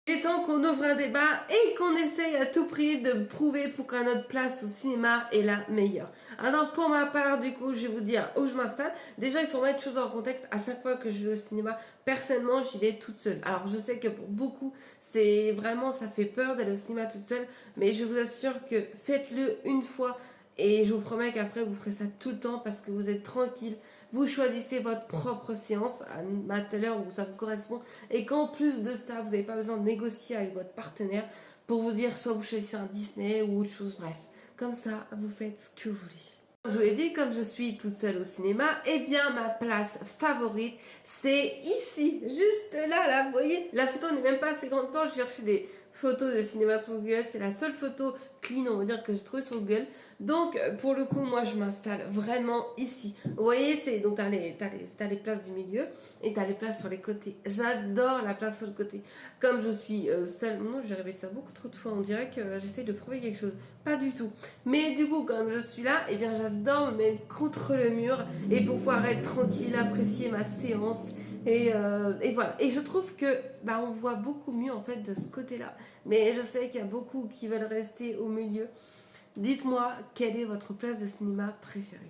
Il est temps qu'on ouvre un débat et qu'on essaye à tout prix de prouver pourquoi notre place au cinéma est la meilleure. Alors pour ma part, du coup, je vais vous dire où je m'installe. Déjà, il faut mettre les choses en contexte. À chaque fois que je vais au cinéma, personnellement, j'y vais toute seule. Alors je sais que pour beaucoup, c'est vraiment, ça fait peur d'aller au cinéma toute seule, mais je vous assure que faites-le une fois et je vous promets qu'après vous ferez ça tout le temps parce que vous êtes tranquille. Vous choisissez votre propre séance à telle heure où ça vous correspond et qu'en plus de ça, vous n'avez pas besoin de négocier avec votre partenaire pour vous dire soit vous choisissez un Disney ou autre chose, bref. Comme ça, vous faites ce que vous voulez. Je vous l'ai dit, comme je suis toute seule au cinéma, eh bien ma place favorite, c'est ici, juste là, vous voyez, la photo n'est même pas assez grande. Temps, je cherchais des photos de cinéma sur Google, c'est la seule photo clean, on va dire, que j'ai trouvée sur Google. Donc, pour le coup, moi, je m'installe vraiment ici. Vous voyez, c'est donc t'as les places du milieu et t'as les places sur les côtés. J'adore la place sur le côté. Comme je suis seule, non, j'ai répété ça beaucoup trop de fois. On dirait que j'essaie de prouver quelque chose. Pas du tout. Mais du coup, comme je suis là, eh bien, j'adore me mettre contre le mur et pour pouvoir être tranquille, apprécier ma séance. Et voilà. Et je trouve que on voit beaucoup mieux en fait de ce côté-là. Mais je sais qu'il y a beaucoup qui veulent rester au milieu. Dites-moi, quelle est votre place de cinéma préférée?